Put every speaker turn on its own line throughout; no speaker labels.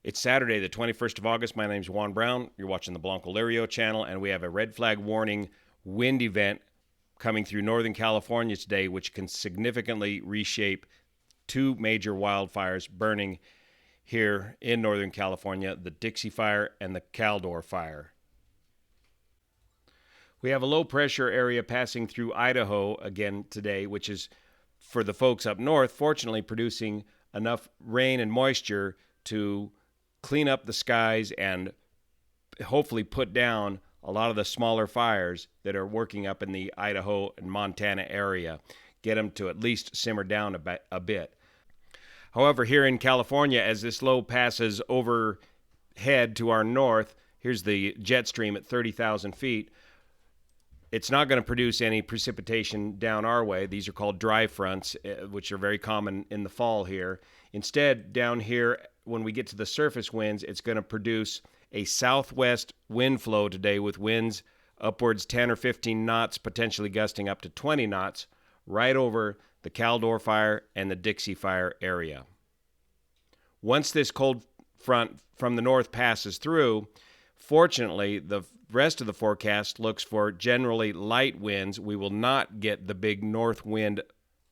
It's Saturday, the 21st of August. My name is Juan Brown. You're watching the Blanco Lirio channel, and we have a red flag warning wind event coming through Northern California today, which can significantly reshape two major wildfires burning here in Northern California, the Dixie Fire and the Caldor Fire. We have a low pressure area passing through Idaho again today, which is, for the folks up north, fortunately producing enough rain and moisture to clean up the skies and hopefully put down a lot of the smaller fires that are working up in the Idaho and Montana area, get them to at least simmer down a bit. However, here in California, as this low passes overhead to our north, here's the jet stream at 30,000 feet, it's not going to produce any precipitation down our way. These are called dry fronts, which are very common in the fall here. Instead, down here, when we get to the surface winds, it's going to produce a southwest wind flow today with winds upwards 10 or 15 knots, potentially gusting up to 20 knots, right over the Caldor Fire and the Dixie Fire area. Once this cold front from the north passes through, fortunately, the rest of the forecast looks for generally light winds. We will not get the big north wind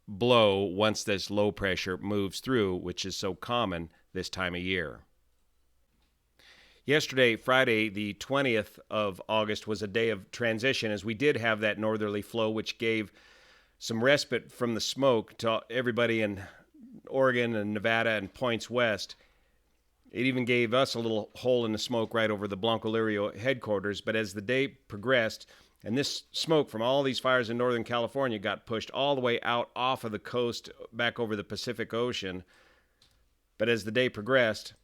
blow once this low pressure moves through, which is so common this time of year. Yesterday, Friday, the 20th of August, was a day of transition, as we did have that northerly flow, which gave some respite from the smoke to everybody in Oregon and Nevada and points west. It even gave us a little hole in the smoke right over the Blanco Lirio headquarters. But as the day progressed, and this smoke from all these fires in Northern California got pushed all the way out off of the coast back over the Pacific Ocean. But as the day progressed,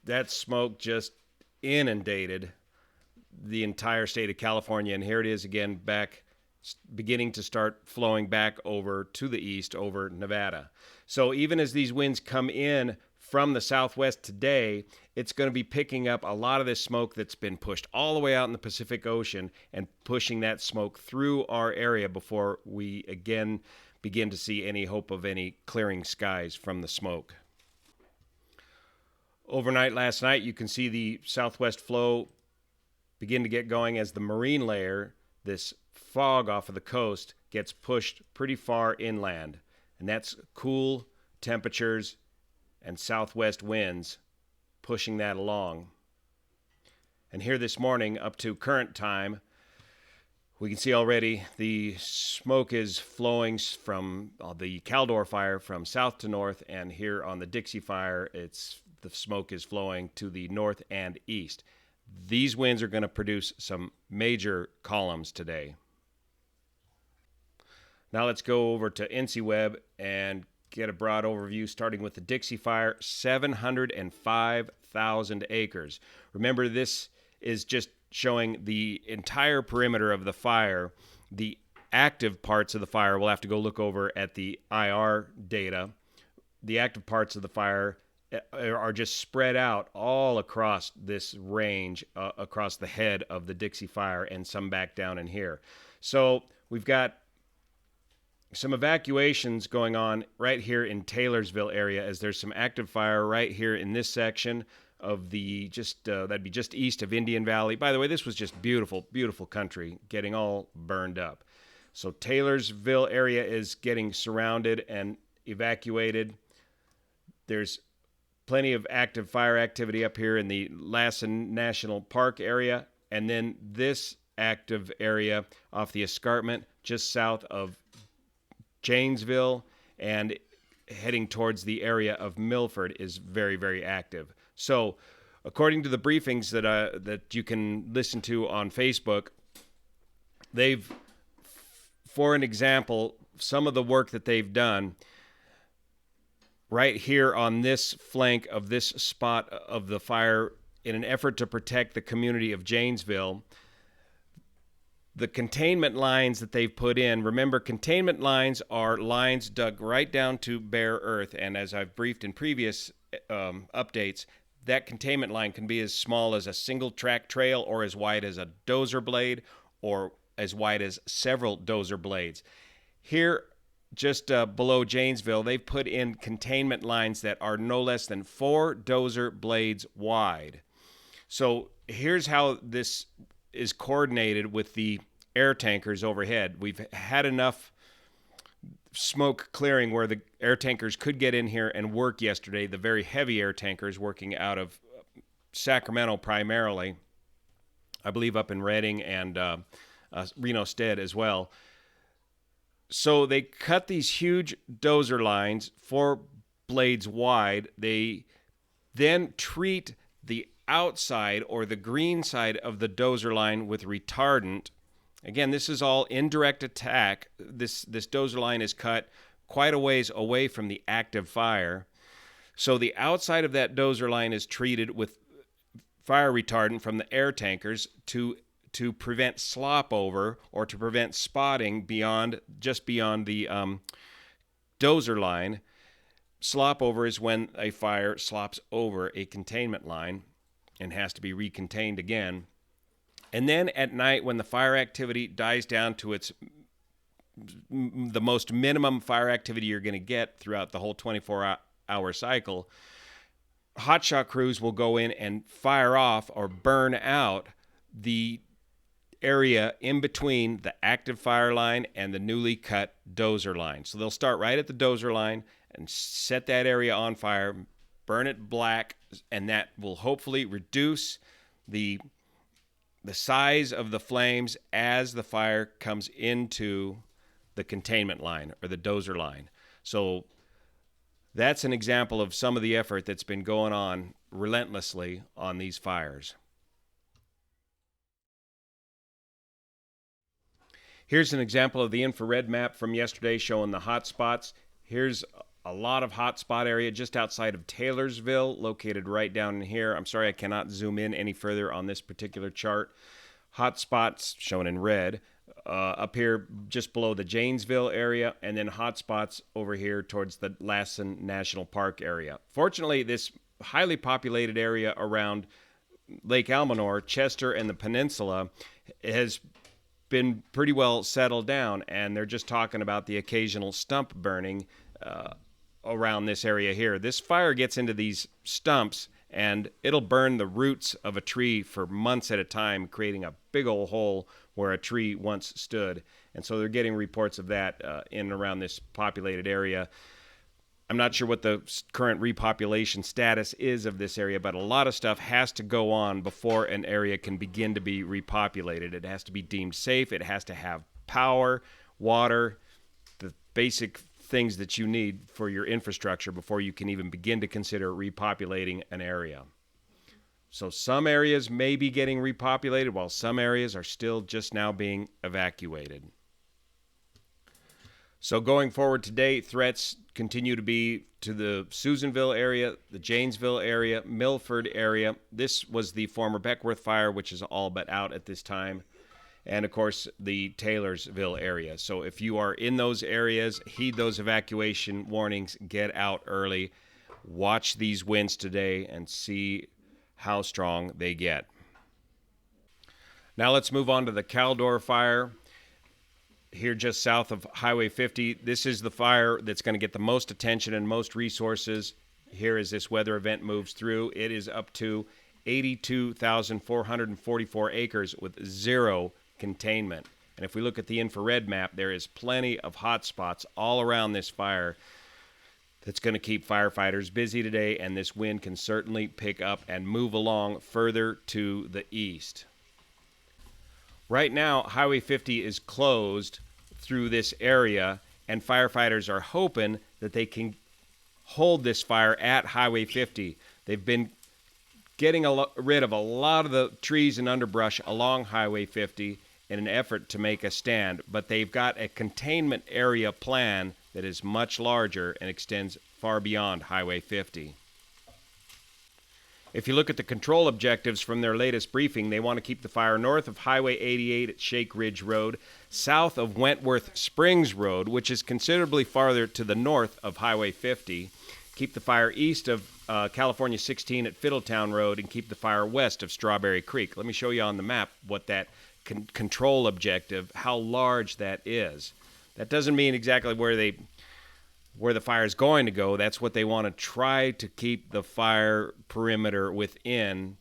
that smoke just inundated the entire state of California. And here it is again, back, beginning to start flowing back over to the east over Nevada. So even as these winds come in from the southwest today, it's going to be picking up a lot of this smoke that's been pushed all the way out in the Pacific Ocean and pushing that smoke through our area before we again begin to see any hope of any clearing skies from the smoke. Overnight last night, you can see the southwest flow begin to get going as the marine layer, this fog off of the coast, gets pushed pretty far inland. And that's cool temperatures and southwest winds pushing that along. And here this morning, up to current time, we can see already the smoke is flowing from the Caldor Fire from south to north, and here on the Dixie Fire, the smoke is flowing to the north and east. These winds are going to produce some major columns today. Now let's go over to INCIWeb and get a broad overview, starting with the Dixie Fire, 705,000 acres. Remember, this is just showing the entire perimeter of the fire. The active parts of the fire, we'll have to go look over at the IR data. The active parts of the fire are just spread out all across this range, across the head of the Dixie Fire, and some back down in here. So we've got some evacuations going on right here in Taylorsville area, as there's some active fire right here in this section of the that'd be just east of Indian Valley. By the way, this was just beautiful, beautiful country getting all burned up. So Taylorsville area is getting surrounded and evacuated. There's plenty of active fire activity up here in the Lassen National Park area, and then this active area off the escarpment just south of Janesville and heading towards the area of Milford is very, very active. So, according to the briefings that you can listen to on Facebook, they've, for an example, some of the work that they've done right here on this flank of this spot of the fire in an effort to protect the community of Janesville. The containment lines that they've put in, remember, containment lines are lines dug right down to bare earth, and as I've briefed in previous updates, that containment line can be as small as a single track trail or as wide as a dozer blade or as wide as several dozer blades. Here, just below Janesville, they've put in containment lines that are no less than 4 dozer blades wide. So here's how this is coordinated with the air tankers overhead. We've had enough smoke clearing where the air tankers could get in here and work yesterday, the very heavy air tankers working out of Sacramento primarily, I believe up in Redding and Reno Stead as well. So they cut these huge dozer lines, 4 blades wide. They then treat the outside or the green side of the dozer line with retardant. Again, this is all indirect attack. This dozer line is cut quite a ways away from the active fire. So the outside of that dozer line is treated with fire retardant from the air tankers to prevent slop over or to prevent spotting just beyond the dozer line. Slop over is when a fire slops over a containment line and has to be recontained again. And then at night, when the fire activity dies down to the most minimum fire activity you're going to get throughout the whole 24-hour cycle, hotshot crews will go in and fire off or burn out the area in between the active fire line and the newly cut dozer line. So they'll start right at the dozer line and set that area on fire, burn it black, and that will hopefully reduce the size of the flames as the fire comes into the containment line or the dozer line. So that's an example of some of the effort that's been going on relentlessly on these fires. Here's an example of the infrared map from yesterday showing the hot spots. Here's a lot of hot spot area just outside of Taylorsville, located right down in here. I'm sorry I cannot zoom in any further on this particular chart. Hot spots shown in red up here just below the Janesville area, and then hot spots over here towards the Lassen National Park area. Fortunately, this highly populated area around Lake Almanor, Chester, and the peninsula has been pretty well settled down, and they're just talking about the occasional stump burning around this area here. This fire gets into these stumps and it'll burn the roots of a tree for months at a time, creating a big old hole where a tree once stood. And so they're getting reports of that in and around this populated area. I'm not sure what the current repopulation status is of this area, but a lot of stuff has to go on before an area can begin to be repopulated. It has to be deemed safe. It has to have power, water, the basic things that you need for your infrastructure before you can even begin to consider repopulating an area. So some areas may be getting repopulated while some areas are still just now being evacuated. So going forward today, threats continue to be to the Susanville area, the Janesville area, Milford area. This was the former Beckworth fire, which is all but out at this time. And, of course, the Taylorsville area. So if you are in those areas, heed those evacuation warnings, get out early, watch these winds today, and see how strong they get. Now let's move on to the Caldor Fire. Here just south of Highway 50, this is the fire that's going to get the most attention and most resources. Here as this weather event moves through, it is up to 82,444 acres with zero containment. And if we look at the infrared map, there is plenty of hot spots all around this fire that's going to keep firefighters busy today, and this wind can certainly pick up and move along further to the east. Right now, Highway 50 is closed through this area, and firefighters are hoping that they can hold this fire at Highway 50. They've been getting rid of a lot of the trees and underbrush along Highway 50 in an effort to make a stand, but they've got a containment area plan that is much larger and extends far beyond Highway 50. If you look at the control objectives from their latest briefing, they want to keep the fire north of Highway 88 at Shake Ridge Road, south of Wentworth Springs Road, which is considerably farther to the north of Highway 50, keep the fire east of California 16 at Fiddletown Road, and keep the fire west of Strawberry Creek. Let me show you on the map what that control objective, how large that is. That doesn't mean exactly where the fire is going to go. That's what they want to try to keep the fire perimeter within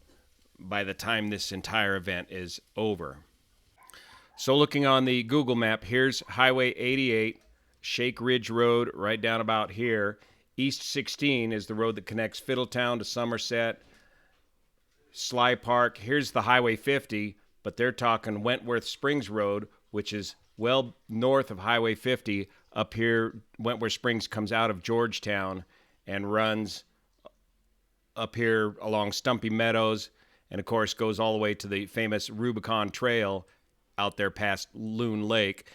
by the time this entire event is over. So looking on the Google map, here's Highway 88, Shake Ridge Road, right down about here. East 16 is the road that connects Fiddletown to Somerset. Sly Park, here's the Highway 50, but they're talking Wentworth Springs Road, which is well north of Highway 50. Up here, Wentworth Springs comes out of Georgetown and runs up here along Stumpy Meadows, and of course goes all the way to the famous Rubicon Trail out there past Loon Lake.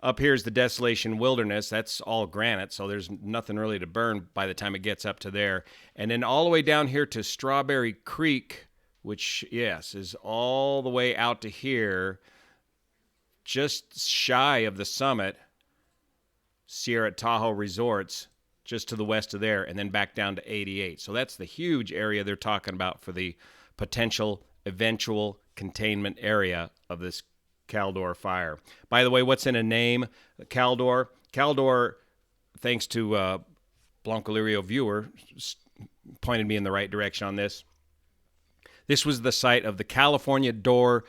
Up here's the Desolation Wilderness. That's all granite, so there's nothing really to burn by the time it gets up to there. And then all the way down here to Strawberry Creek, which, yes, is all the way out to here, just shy of the summit, Sierra Tahoe Resorts, just to the west of there, and then back down to 88. So that's the huge area they're talking about for the potential eventual containment area of this Caldor Fire. By the way, what's in a name? Caldor. Caldor, thanks to Blanco Lirio Viewer, pointed me in the right direction on this. This was the site of the California Door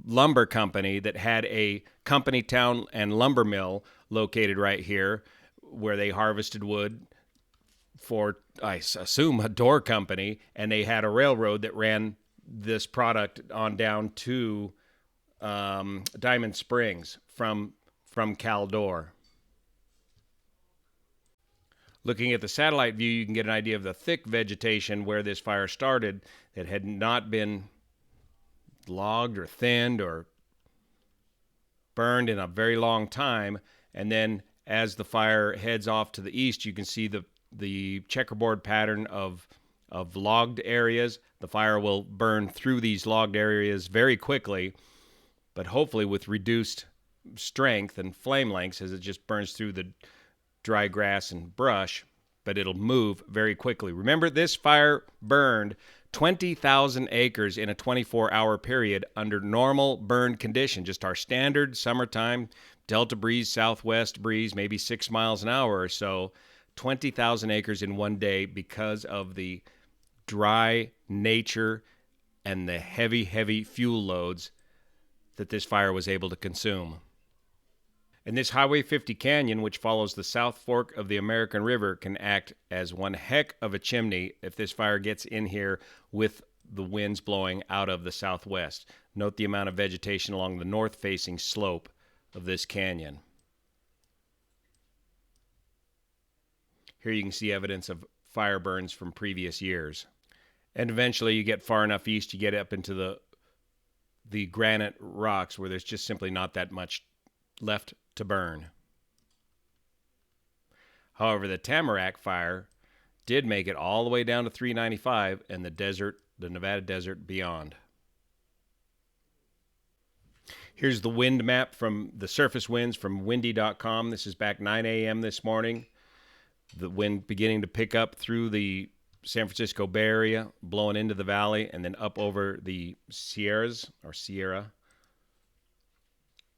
Lumber Company that had a company town and lumber mill located right here where they harvested wood for, I assume, a door company, and they had a railroad that ran this product on down to Diamond Springs from Caldor. Looking at the satellite view, you can get an idea of the thick vegetation where this fire started that had not been logged or thinned or burned in a very long time. And then as the fire heads off to the east, you can see the checkerboard pattern of logged areas. The fire will burn through these logged areas very quickly, but hopefully with reduced strength and flame lengths as it just burns through the dry grass and brush, but it'll move very quickly. Remember, this fire burned 20,000 acres in a 24-hour period under normal burn condition, just our standard summertime delta breeze, southwest breeze, maybe 6 miles an hour or so. 20,000 acres in one day because of the dry nature and the heavy, heavy fuel loads that this fire was able to consume. And this Highway 50 canyon, which follows the South Fork of the American River, can act as one heck of a chimney if this fire gets in here with the winds blowing out of the southwest. Note the amount of vegetation along the north-facing slope of this canyon. Here you can see evidence of fire burns from previous years. And eventually you get far enough east, you get up into the granite rocks where there's just simply not that much left to burn. However, the Tamarack fire did make it all the way down to 395 and the Nevada desert beyond. Here's the wind map from the surface winds from windy.com. This is back 9 a.m. this morning. The wind beginning to pick up through the San Francisco Bay Area, blowing into the valley, and then up over the Sierra,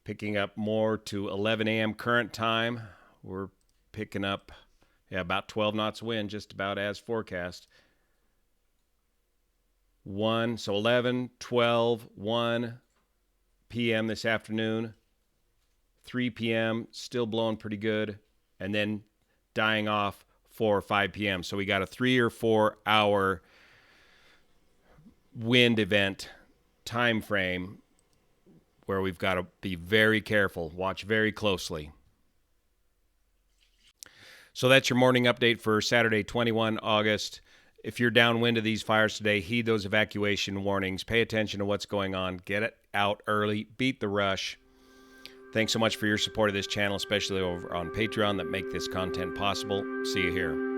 picking up more to 11 a.m. current time. We're picking up about 12 knots wind, just about as forecast. 11, 12, 1 p.m. this afternoon. 3 p.m. still blowing pretty good, and then dying off 4 or 5 p.m. So we got a 3 or 4 hour wind event time frame where we've got to be very careful, watch very closely. So that's your morning update for Saturday, 21 August. If you're downwind of these fires today, heed those evacuation warnings. Pay attention to what's going on. Get it out early. Beat the rush. Thanks so much for your support of this channel, especially over on Patreon that make this content possible. See you here.